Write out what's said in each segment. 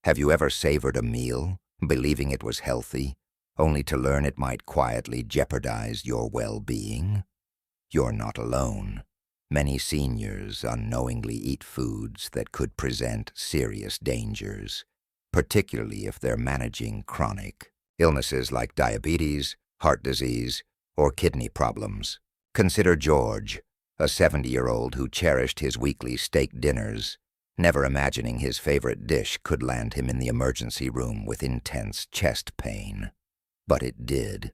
Have you ever savored a meal, believing it was healthy, only to learn it might quietly jeopardize your well-being? You're not alone. Many seniors unknowingly eat foods that could present serious dangers, particularly if they're managing chronic illnesses like diabetes, heart disease, or kidney problems. Consider George, a 70-year-old who cherished his weekly steak dinners, never imagining his favorite dish could land him in the emergency room with intense chest pain. But it did.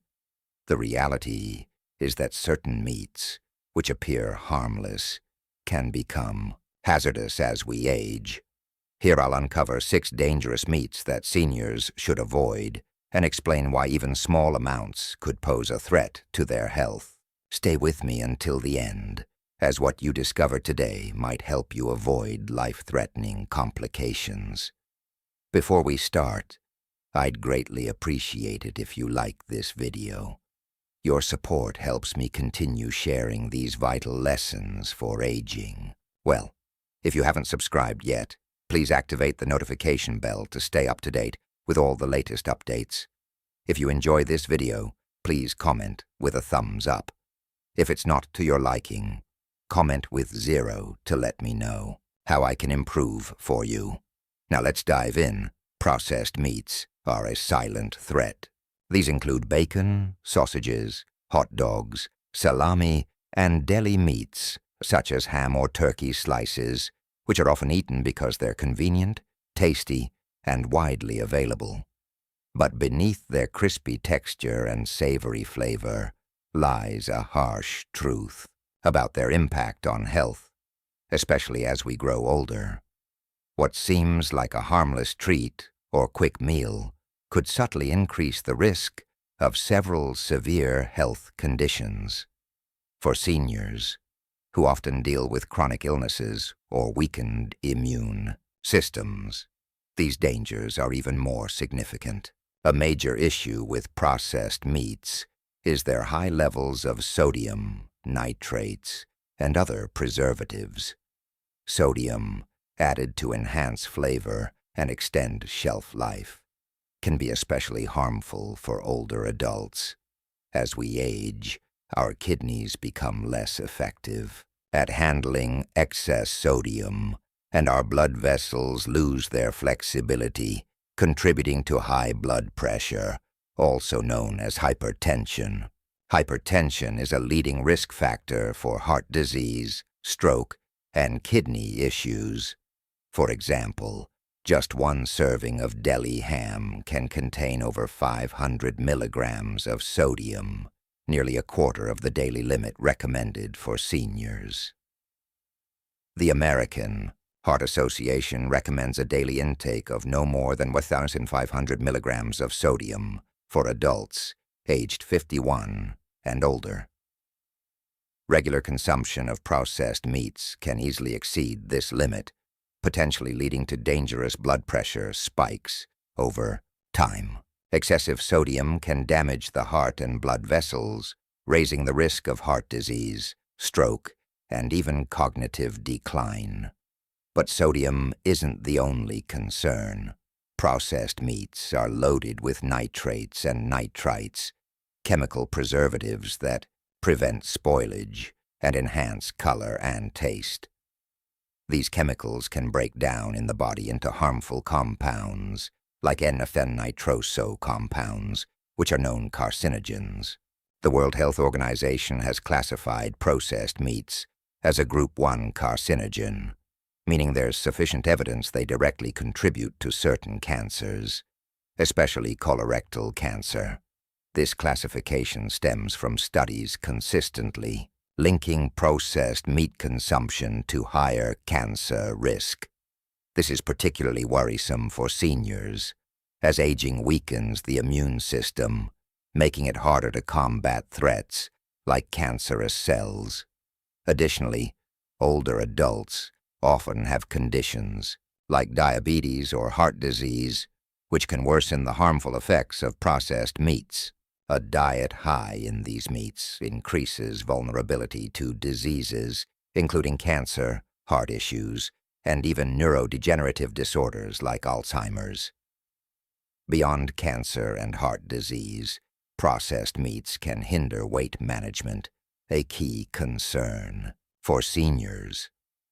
The reality is that certain meats, which appear harmless, can become hazardous as we age. Here I'll uncover 6 dangerous meats that seniors should avoid and explain why even small amounts could pose a threat to their health. Stay with me until the end, as what you discover today might help you avoid life-threatening complications. Before we start, I'd greatly appreciate it if you like this video. Your support helps me continue sharing these vital lessons for aging. Well, if you haven't subscribed yet, please activate the notification bell to stay up to date with all the latest updates. If you enjoy this video, please comment with a thumbs up. If it's not to your liking, comment with 0 to let me know how I can improve for you. Now let's dive in. Processed meats are a silent threat. These include bacon, sausages, hot dogs, salami, and deli meats, such as ham or turkey slices, which are often eaten because they're convenient, tasty, and widely available. But beneath their crispy texture and savory flavor lies a harsh truth about their impact on health, especially as we grow older. What seems like a harmless treat or quick meal could subtly increase the risk of several severe health conditions. For seniors, who often deal with chronic illnesses or weakened immune systems, these dangers are even more significant. A major issue with processed meats is their high levels of sodium, nitrates, and other preservatives. Sodium, added to enhance flavor and extend shelf life, can be especially harmful for older adults. As we age, our kidneys become less effective at handling excess sodium, and our blood vessels lose their flexibility, contributing to high blood pressure, also known as hypertension. Hypertension is a leading risk factor for heart disease, stroke, and kidney issues. For example, just one serving of deli ham can contain over 500 milligrams of sodium, nearly a quarter of the daily limit recommended for seniors. The American Heart Association recommends a daily intake of no more than 1,500 milligrams of sodium for adults aged 51 and older. Regular consumption of processed meats can easily exceed this limit, potentially leading to dangerous blood pressure spikes over time. Excessive sodium can damage the heart and blood vessels, raising the risk of heart disease, stroke, and even cognitive decline. But sodium isn't the only concern. Processed meats are loaded with nitrates and nitrites, chemical preservatives that prevent spoilage and enhance color and taste. These chemicals can break down in the body into harmful compounds, like N-nitroso compounds, which are known carcinogens. The World Health Organization has classified processed meats as a Group 1 carcinogen, meaning there's sufficient evidence they directly contribute to certain cancers, especially colorectal cancer. This classification stems from studies consistently linking processed meat consumption to higher cancer risk. This is particularly worrisome for seniors, as aging weakens the immune system, making it harder to combat threats like cancerous cells. Additionally, older adults often have conditions like diabetes or heart disease, which can worsen the harmful effects of processed meats. A diet high in these meats increases vulnerability to diseases, including cancer, heart issues, and even neurodegenerative disorders like Alzheimer's. Beyond cancer and heart disease, processed meats can hinder weight management, a key concern for seniors.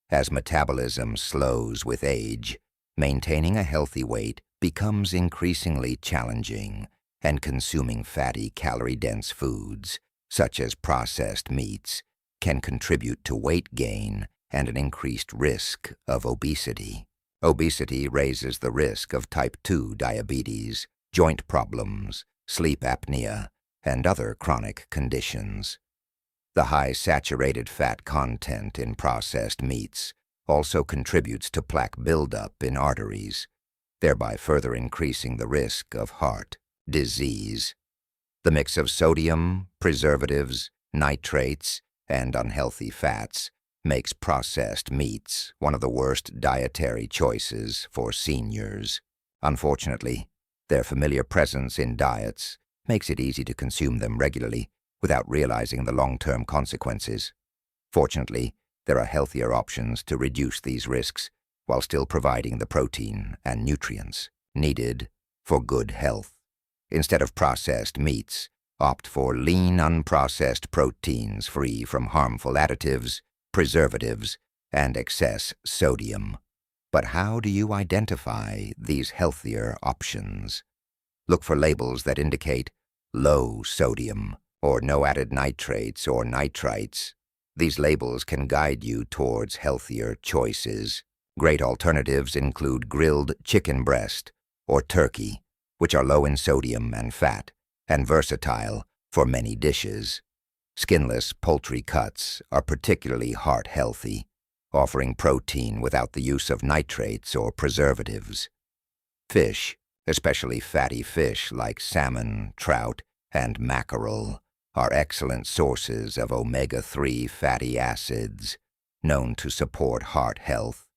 As metabolism slows with age, maintaining a healthy weight becomes increasingly challenging, and consuming fatty, calorie-dense foods, such as processed meats, can contribute to weight gain and an increased risk of obesity. Obesity raises the risk of type 2 diabetes, joint problems, sleep apnea, and other chronic conditions. The high saturated fat content in processed meats also contributes to plaque buildup in arteries, thereby further increasing the risk of heart disease. The mix of sodium, preservatives, nitrates, and unhealthy fats makes processed meats one of the worst dietary choices for seniors. Unfortunately, their familiar presence in diets makes it easy to consume them regularly without realizing the long-term consequences. Fortunately, there are healthier options to reduce these risks while still providing the protein and nutrients needed for good health. Instead of processed meats, opt for lean, unprocessed proteins free from harmful additives, preservatives, and excess sodium. But how do you identify these healthier options? Look for labels that indicate low sodium or no added nitrates or nitrites. These labels can guide you towards healthier choices. Great alternatives include grilled chicken breast or turkey, which are low in sodium and fat and versatile for many dishes. Skinless poultry cuts are particularly heart-healthy, offering protein without the use of nitrates or preservatives. Fish, especially fatty fish like salmon, trout, and mackerel, are excellent sources of omega-3 fatty acids, known to support heart health,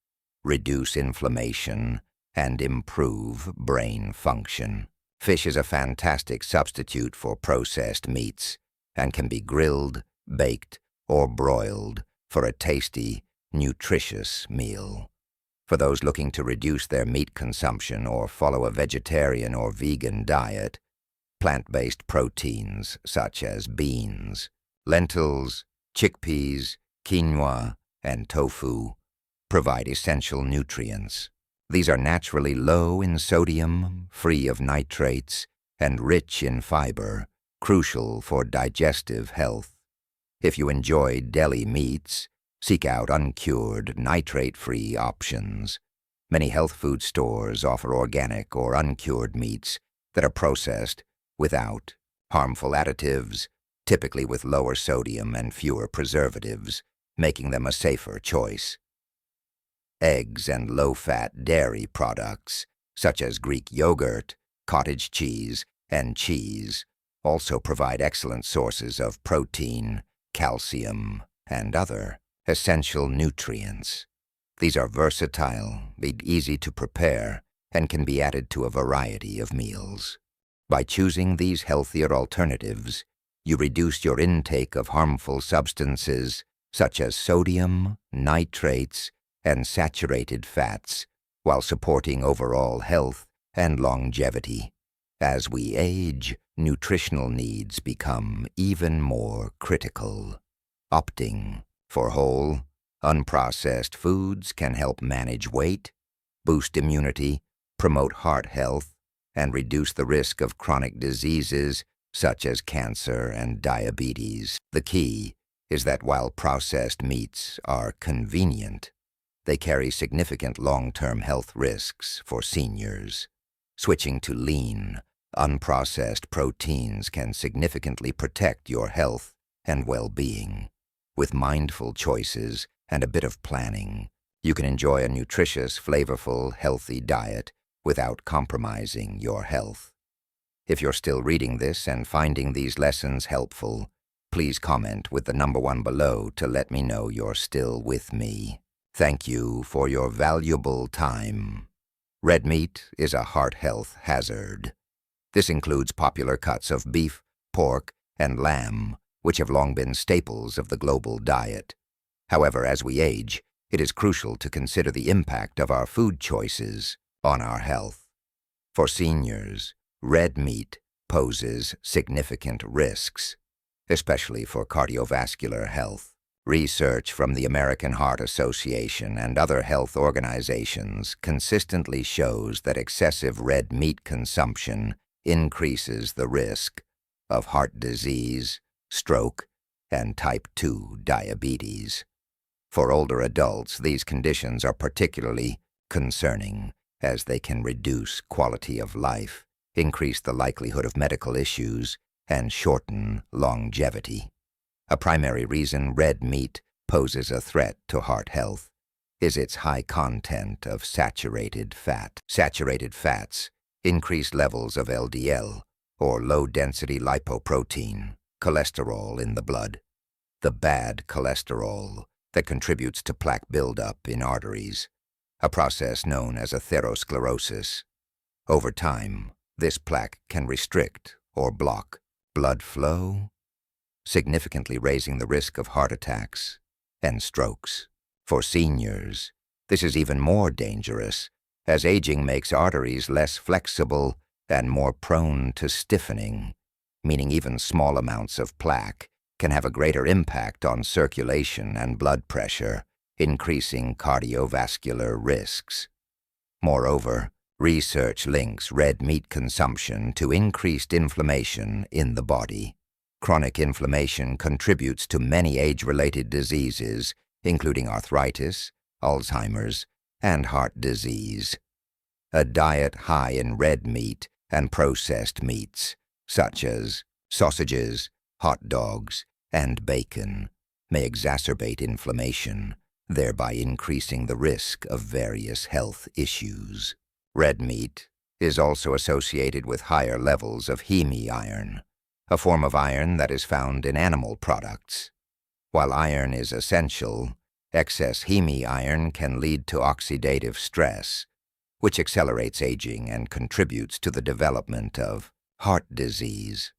reduce inflammation, and improve brain function. Fish is a fantastic substitute for processed meats and can be grilled, baked, or broiled for a tasty, nutritious meal. For those looking to reduce their meat consumption or follow a vegetarian or vegan diet, plant-based proteins such as beans, lentils, chickpeas, quinoa, and tofu provide essential nutrients. These are naturally low in sodium, free of nitrates, and rich in fiber, crucial for digestive health. If you enjoy deli meats, seek out uncured, nitrate-free options. Many health food stores offer organic or uncured meats that are processed without harmful additives, typically with lower sodium and fewer preservatives, making them a safer choice. Eggs and low-fat dairy products, such as Greek yogurt, cottage cheese, and cheese, also provide excellent sources of protein, calcium, and other essential nutrients. These are versatile, easy to prepare, and can be added to a variety of meals. By choosing these healthier alternatives, you reduce your intake of harmful substances such as sodium, nitrates, and saturated fats, while supporting overall health and longevity. As we age, nutritional needs become even more critical. Opting for whole, unprocessed foods can help manage weight, boost immunity, promote heart health, and reduce the risk of chronic diseases such as cancer and diabetes. The key is that while processed meats are convenient, they carry significant long-term health risks for seniors. Switching to lean, unprocessed proteins can significantly protect your health and well-being. With mindful choices and a bit of planning, you can enjoy a nutritious, flavorful, healthy diet without compromising your health. If you're still reading this and finding these lessons helpful, please comment with the number 1 below to let me know you're still with me. Thank you for your valuable time. Red meat is a heart health hazard. This includes popular cuts of beef, pork, and lamb, which have long been staples of the global diet. However, as we age, it is crucial to consider the impact of our food choices on our health. For seniors, red meat poses significant risks, especially for cardiovascular health. Research from the American Heart Association and other health organizations consistently shows that excessive red meat consumption increases the risk of heart disease, stroke, and type 2 diabetes. For older adults, these conditions are particularly concerning, as they can reduce quality of life, increase the likelihood of medical issues, and shorten longevity. A primary reason red meat poses a threat to heart health is its high content of saturated fat. Saturated fats increase levels of LDL, or low-density lipoprotein, cholesterol in the blood, the bad cholesterol that contributes to plaque buildup in arteries, a process known as atherosclerosis. Over time, this plaque can restrict or block blood flow, significantly raising the risk of heart attacks and strokes. For seniors, this is even more dangerous, as aging makes arteries less flexible and more prone to stiffening, meaning even small amounts of plaque can have a greater impact on circulation and blood pressure, increasing cardiovascular risks. Moreover, research links red meat consumption to increased inflammation in the body. Chronic inflammation contributes to many age-related diseases, including arthritis, Alzheimer's, and heart disease. A diet high in red meat and processed meats, such as sausages, hot dogs, and bacon, may exacerbate inflammation, thereby increasing the risk of various health issues. Red meat is also associated with higher levels of heme iron, a form of iron that is found in animal products. While iron is essential, excess heme iron can lead to oxidative stress, which accelerates aging and contributes to the development of heart disease.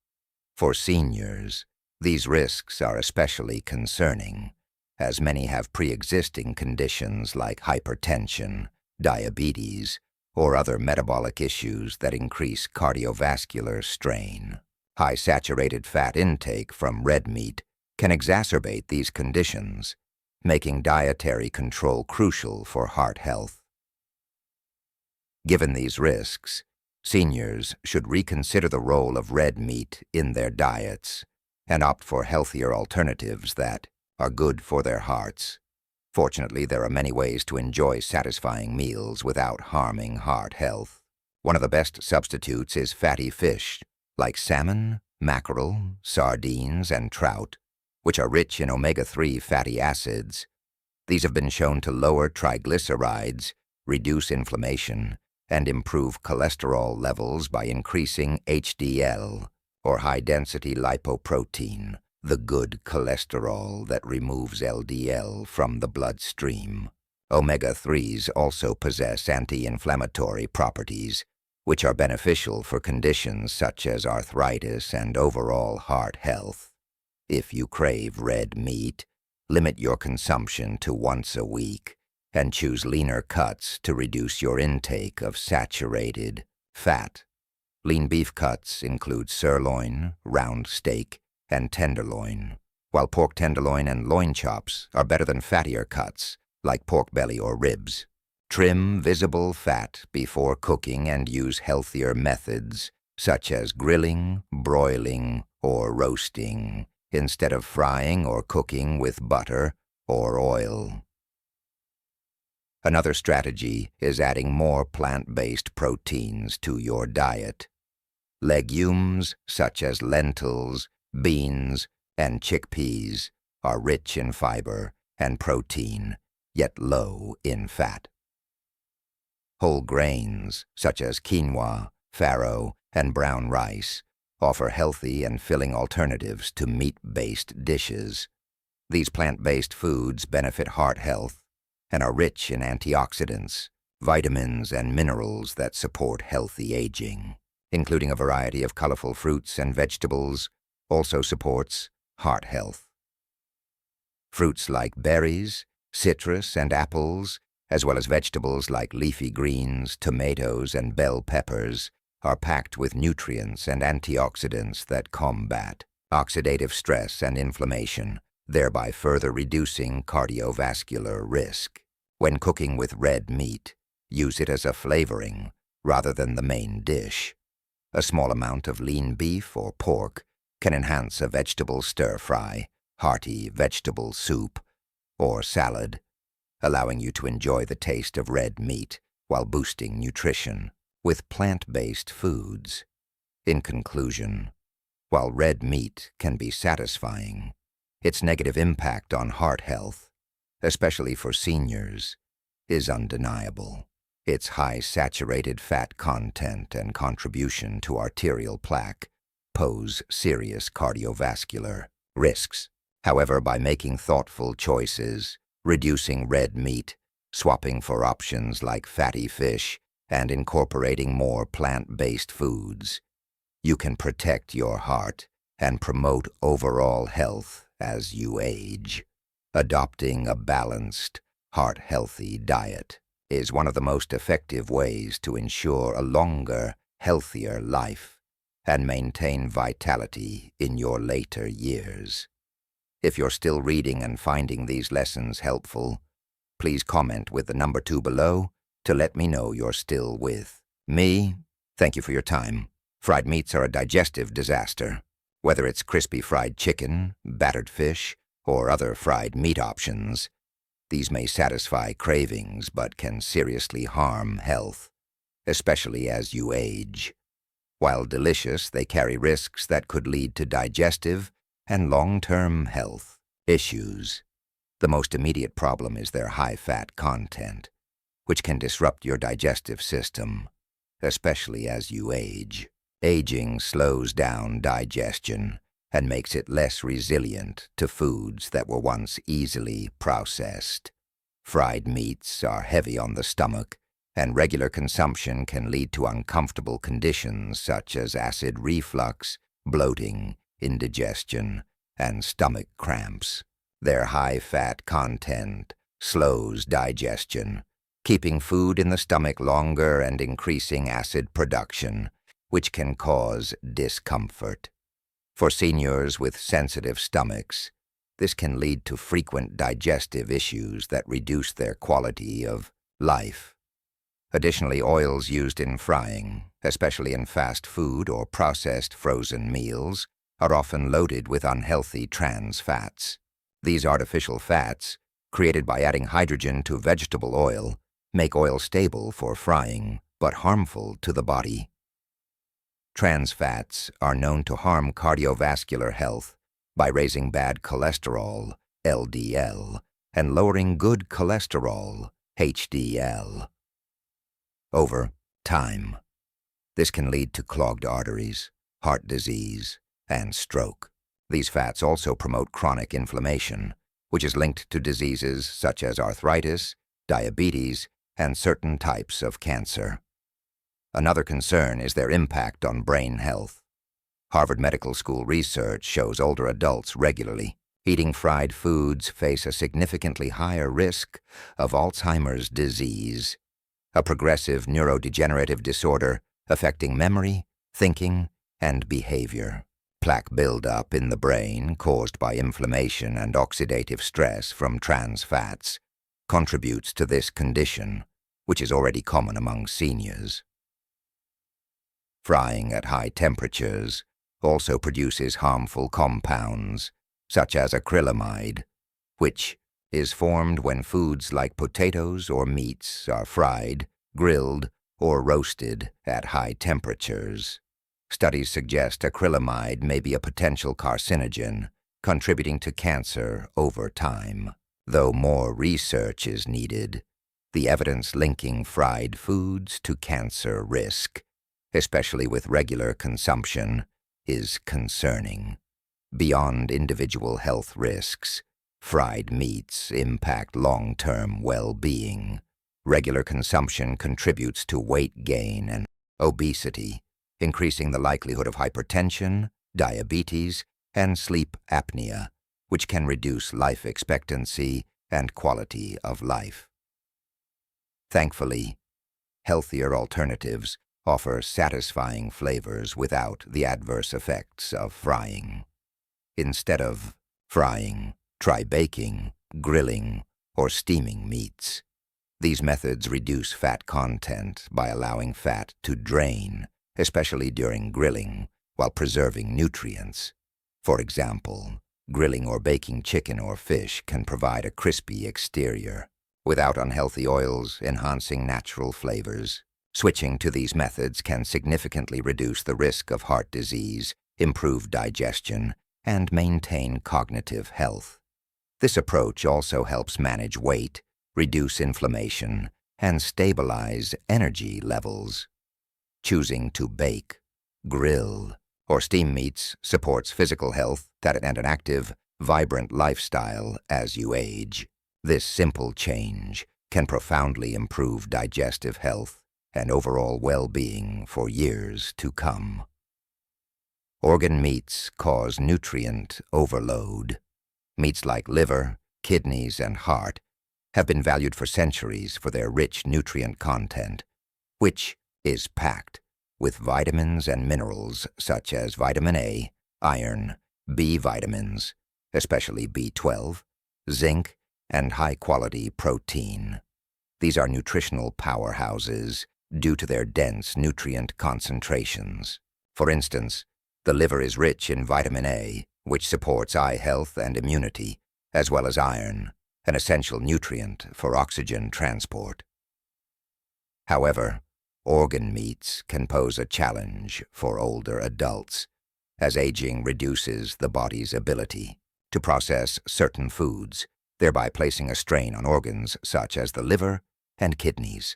For seniors, these risks are especially concerning, as many have pre-existing conditions like hypertension, diabetes, or other metabolic issues that increase cardiovascular strain. High saturated fat intake from red meat can exacerbate these conditions, making dietary control crucial for heart health. Given these risks, seniors should reconsider the role of red meat in their diets and opt for healthier alternatives that are good for their hearts. Fortunately, there are many ways to enjoy satisfying meals without harming heart health. One of the best substitutes is fatty fish, like salmon, mackerel, sardines, and trout, which are rich in omega-3 fatty acids. These have been shown to lower triglycerides, reduce inflammation, and improve cholesterol levels by increasing HDL, or high-density lipoprotein, the good cholesterol that removes LDL from the bloodstream. Omega-3s also possess anti-inflammatory properties, which are beneficial for conditions such as arthritis and overall heart health. If you crave red meat, limit your consumption to once a week and choose leaner cuts to reduce your intake of saturated fat. Lean beef cuts include sirloin, round steak, and tenderloin, while pork tenderloin and loin chops are better than fattier cuts like pork belly or ribs. Trim visible fat before cooking and use healthier methods, such as grilling, broiling, or roasting, instead of frying or cooking with butter or oil. Another strategy is adding more plant-based proteins to your diet. Legumes such as lentils, beans, and chickpeas are rich in fiber and protein, yet low in fat. Whole grains, such as quinoa, farro, and brown rice, offer healthy and filling alternatives to meat-based dishes. These plant-based foods benefit heart health and are rich in antioxidants, vitamins, and minerals that support healthy aging. Including a variety of colorful fruits and vegetables also supports heart health. Fruits like berries Citrus and apples, as well as vegetables like leafy greens, tomatoes, and bell peppers, are packed with nutrients and antioxidants that combat oxidative stress and inflammation, thereby further reducing cardiovascular risk. When cooking with red meat, use it as a flavoring rather than the main dish. A small amount of lean beef or pork can enhance a vegetable stir-fry, hearty vegetable soup, or salad, allowing you to enjoy the taste of red meat while boosting nutrition with plant-based foods. In conclusion, while red meat can be satisfying, its negative impact on heart health, especially for seniors, is undeniable. Its high saturated fat content and contribution to arterial plaque pose serious cardiovascular risks. However, by making thoughtful choices, reducing red meat, swapping for options like fatty fish, and incorporating more plant-based foods, you can protect your heart and promote overall health as you age. Adopting a balanced, heart-healthy diet is one of the most effective ways to ensure a longer, healthier life and maintain vitality in your later years. If you're still reading and finding these lessons helpful, please comment with the number 2 below to let me know you're still with me. Thank you for your time. Fried meats are a digestive disaster. Whether it's crispy fried chicken, battered fish, or other fried meat options, these may satisfy cravings but can seriously harm health, especially as you age. While delicious, they carry risks that could lead to digestive and long-term health issues. The most immediate problem is their high-fat content, which can disrupt your digestive system, especially as you age. Aging slows down digestion and makes it less resilient to foods that were once easily processed. Fried meats are heavy on the stomach, and regular consumption can lead to uncomfortable conditions such as acid reflux, bloating, indigestion, and stomach cramps. Their high-fat content slows digestion, keeping food in the stomach longer and increasing acid production, which can cause discomfort. For seniors with sensitive stomachs, this can lead to frequent digestive issues that reduce their quality of life. Additionally, oils used in frying, especially in fast food or processed frozen meals, are often loaded with unhealthy trans fats. These artificial fats, created by adding hydrogen to vegetable oil, make oil stable for frying but harmful to the body. Trans fats are known to harm cardiovascular health by raising bad cholesterol, LDL, and lowering good cholesterol, HDL. Over time, this can lead to clogged arteries, heart disease, and stroke. These fats also promote chronic inflammation, which is linked to diseases such as arthritis, diabetes, and certain types of cancer. Another concern is their impact on brain health. Harvard Medical School research shows older adults regularly eating fried foods face a significantly higher risk of Alzheimer's disease, a progressive neurodegenerative disorder affecting memory, thinking, and behavior. Plaque buildup in the brain caused by inflammation and oxidative stress from trans fats contributes to this condition, which is already common among seniors. Frying at high temperatures also produces harmful compounds, such as acrylamide, which is formed when foods like potatoes or meats are fried, grilled, or roasted at high temperatures. Studies suggest acrylamide may be a potential carcinogen, contributing to cancer over time. Though more research is needed, the evidence linking fried foods to cancer risk, especially with regular consumption, is concerning. Beyond individual health risks, fried meats impact long-term well-being. Regular consumption contributes to weight gain and obesity, increasing the likelihood of hypertension, diabetes, and sleep apnea, which can reduce life expectancy and quality of life. Thankfully, healthier alternatives offer satisfying flavors without the adverse effects of frying. Instead of frying, try baking, grilling, or steaming meats. These methods reduce fat content by allowing fat to drain, especially during grilling, while preserving nutrients. For example, grilling or baking chicken or fish can provide a crispy exterior, without unhealthy oils enhancing natural flavors. Switching to these methods can significantly reduce the risk of heart disease, improve digestion, and maintain cognitive health. This approach also helps manage weight, reduce inflammation, and stabilize energy levels. Choosing to bake, grill, or steam meats supports physical health and an active, vibrant lifestyle as you age. This simple change can profoundly improve digestive health and overall well-being for years to come. Organ meats cause nutrient overload. Meats like liver, kidneys, and heart have been valued for centuries for their rich nutrient content, which is packed with vitamins and minerals such as vitamin A, iron, B vitamins, especially B12, zinc, and high-quality protein. These are nutritional powerhouses due to their dense nutrient concentrations. For instance, the liver is rich in vitamin A, which supports eye health and immunity, as well as iron, an essential nutrient for oxygen transport. However, organ meats can pose a challenge for older adults, as aging reduces the body's ability to process certain foods, thereby placing a strain on organs such as the liver and kidneys.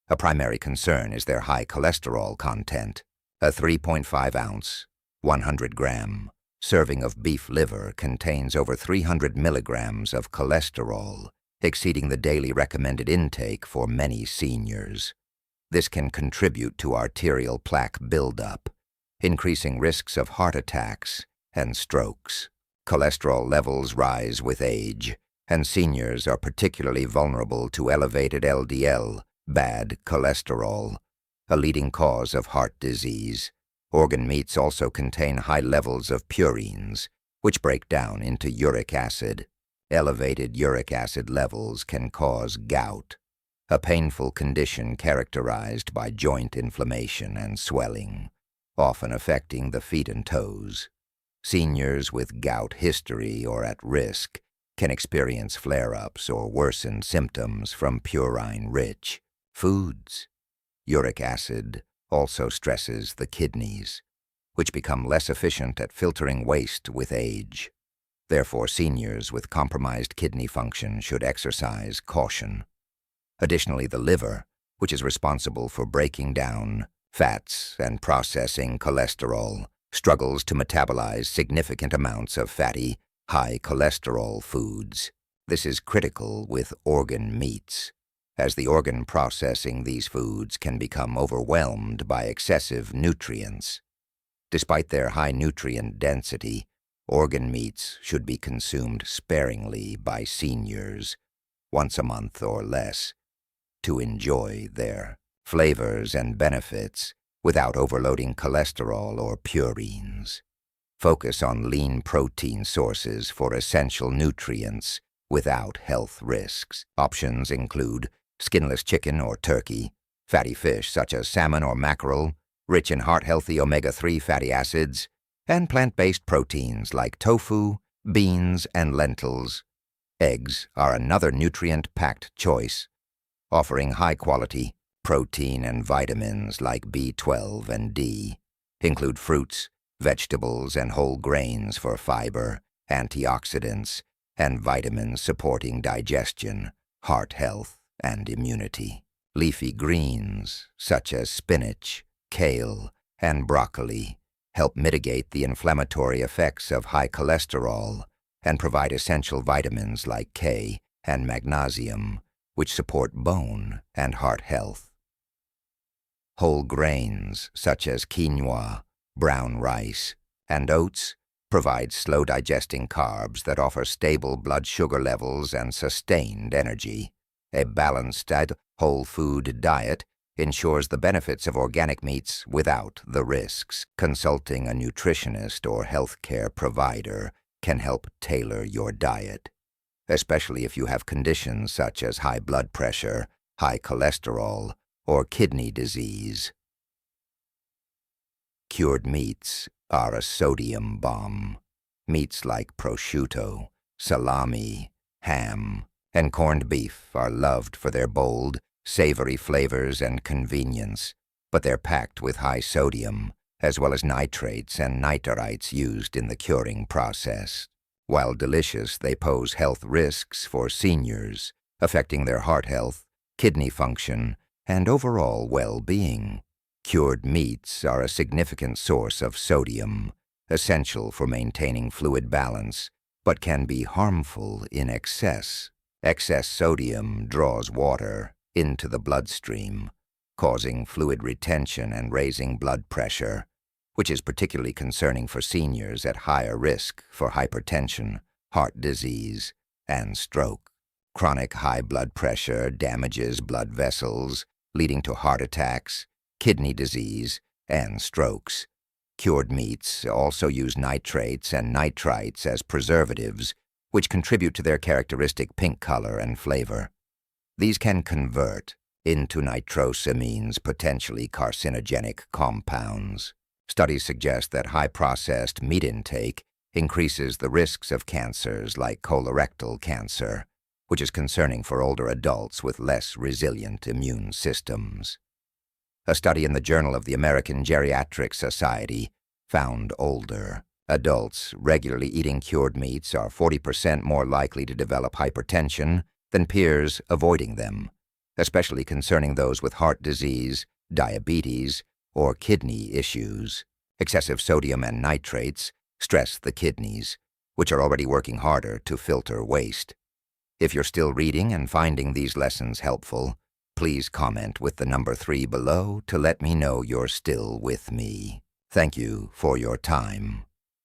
A primary concern is their high cholesterol content. A 3.5-ounce, 100-gram serving of beef liver contains over 300 milligrams of cholesterol, exceeding the daily recommended intake for many seniors. This can contribute to arterial plaque buildup, increasing risks of heart attacks and strokes. Cholesterol levels rise with age, and seniors are particularly vulnerable to elevated LDL, bad cholesterol, a leading cause of heart disease. Organ meats also contain high levels of purines, which break down into uric acid. Elevated uric acid levels can cause gout, a painful condition characterized by joint inflammation and swelling, often affecting the feet and toes. Seniors with gout history or at risk can experience flare-ups or worsened symptoms from purine-rich foods. Uric acid also stresses the kidneys, which become less efficient at filtering waste with age. Therefore, seniors with compromised kidney function should exercise caution. Additionally, the liver, which is responsible for breaking down fats and processing cholesterol, struggles to metabolize significant amounts of fatty, high cholesterol foods. This is critical with organ meats, as the organ processing these foods can become overwhelmed by excessive nutrients. Despite their high nutrient density, organ meats should be consumed sparingly by seniors, once a month or less, to enjoy their flavors and benefits without overloading cholesterol or purines. Focus on lean protein sources for essential nutrients without health risks. Options include skinless chicken or turkey, fatty fish such as salmon or mackerel, rich in heart-healthy omega-3 fatty acids, and plant-based proteins like tofu, beans, and lentils. Eggs are another nutrient-packed choice, offering high-quality protein and vitamins like B12 and D. Include fruits, vegetables, and whole grains for fiber, antioxidants, and vitamins supporting digestion, heart health, and immunity. Leafy greens, such as spinach, kale, and broccoli, help mitigate the inflammatory effects of high cholesterol and provide essential vitamins like K and magnesium, which support bone and heart health. Whole grains, such as quinoa, brown rice, and oats, provides slow-digesting carbs that offer stable blood sugar levels and sustained energy. A balanced whole food diet ensures the benefits of organic meats without the risks. Consulting a nutritionist or healthcare provider can help tailor your diet, especially if you have conditions such as high blood pressure, high cholesterol, or kidney disease. Cured meats are a sodium bomb. Meats like prosciutto, salami, ham, and corned beef are loved for their bold, savory flavors and convenience, but they're packed with high sodium, as well as nitrates and nitrites used in the curing process. While delicious, they pose health risks for seniors, affecting their heart health, kidney function, and overall well-being. Cured meats are a significant source of sodium, essential for maintaining fluid balance, but can be harmful in excess. Excess sodium draws water into the bloodstream, causing fluid retention and raising blood pressure, which is particularly concerning for seniors at higher risk for hypertension, heart disease, and stroke. Chronic high blood pressure damages blood vessels, leading to heart attacks, kidney disease, and strokes. Cured meats also use nitrates and nitrites as preservatives, which contribute to their characteristic pink color and flavor. These can convert into nitrosamines, potentially carcinogenic compounds. Studies suggest that high-processed meat intake increases the risks of cancers like colorectal cancer, which is concerning for older adults with less resilient immune systems. A study in the Journal of the American Geriatric Society found older adults regularly eating cured meats are 40% more likely to develop hypertension than peers avoiding them, especially concerning those with heart disease, diabetes, or kidney issues. Excessive sodium and nitrates stress the kidneys, which are already working harder to filter waste. If you're still reading and finding these lessons helpful, please comment with the number 3 below to let me know you're still with me. Thank you for your time.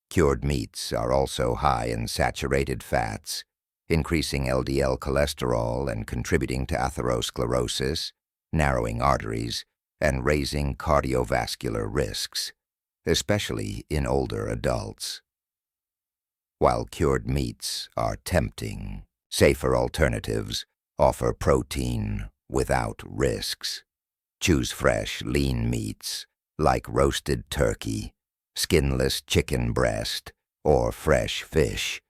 Cured meats are also high in saturated fats, increasing LDL cholesterol and contributing to atherosclerosis, narrowing arteries, and raising cardiovascular risks, especially in older adults. While cured meats are tempting, safer alternatives offer protein without risks. Choose fresh, lean meats like roasted turkey, skinless chicken breast, or fresh fish,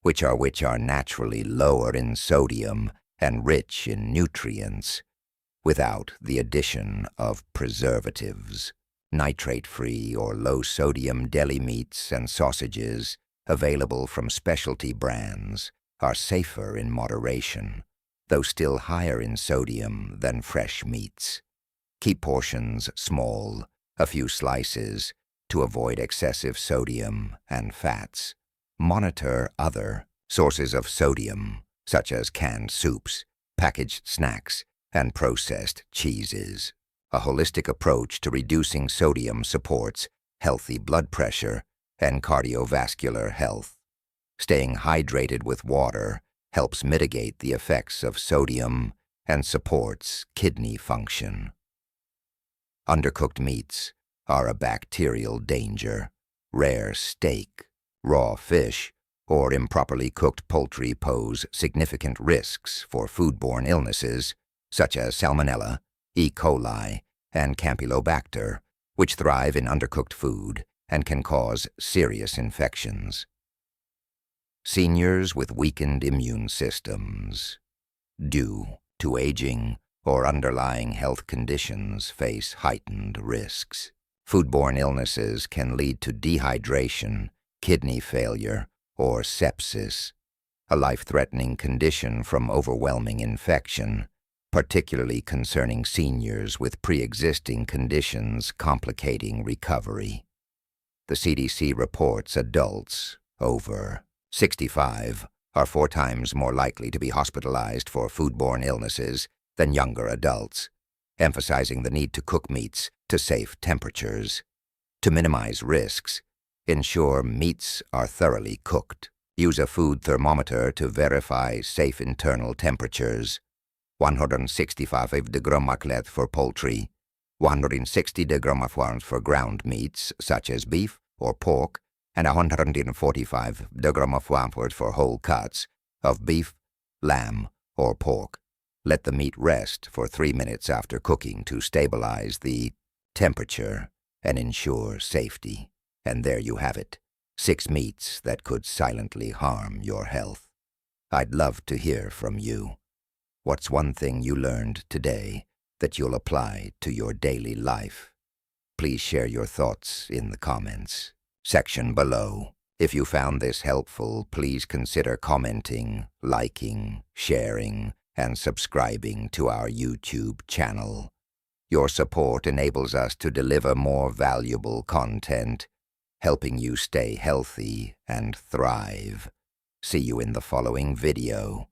which are naturally lower in sodium and rich in nutrients, without the addition of preservatives. Nitrate-free or low-sodium deli meats and sausages available from specialty brands are safer in moderation, though still higher in sodium than fresh meats. Keep portions small, a few slices, to avoid excessive sodium and fats. Monitor other sources of sodium, such as canned soups, packaged snacks, and processed cheeses. A holistic approach to reducing sodium supports healthy blood pressure and cardiovascular health. Staying hydrated with water helps mitigate the effects of sodium and supports kidney function. Undercooked meats are a bacterial danger. Rare steak, raw fish, or improperly cooked poultry pose significant risks for foodborne illnesses such as Salmonella, E. coli, and Campylobacter, which thrive in undercooked food and can cause serious infections. Seniors with weakened immune systems, due to aging or underlying health conditions, face heightened risks. Foodborne illnesses can lead to dehydration, kidney failure, or sepsis, a life-threatening condition from overwhelming infection, particularly concerning seniors with pre-existing conditions complicating recovery. The CDC reports adults over 65 are 4 times more likely to be hospitalized for foodborne illnesses than younger adults, emphasizing the need to cook meats to safe temperatures. To minimize risks, Ensure meats are thoroughly cooked. Use a food thermometer to verify safe internal temperatures. 165 degree for poultry, 160 degree for ground meats such as beef or pork, and 145 degree for whole cuts of beef, lamb, or pork. Let the meat rest for 3 minutes after cooking to stabilize the temperature and ensure safety. And there you have it, 6 meats that could silently harm your health. I'd love to hear from you. What's one thing you learned today that you'll apply to your daily life? Please share your thoughts in the comments section below. If you found this helpful, please consider commenting, liking, sharing, and subscribing to our YouTube channel. Your support enables us to deliver more valuable content, helping you stay healthy and thrive. See you in the following video.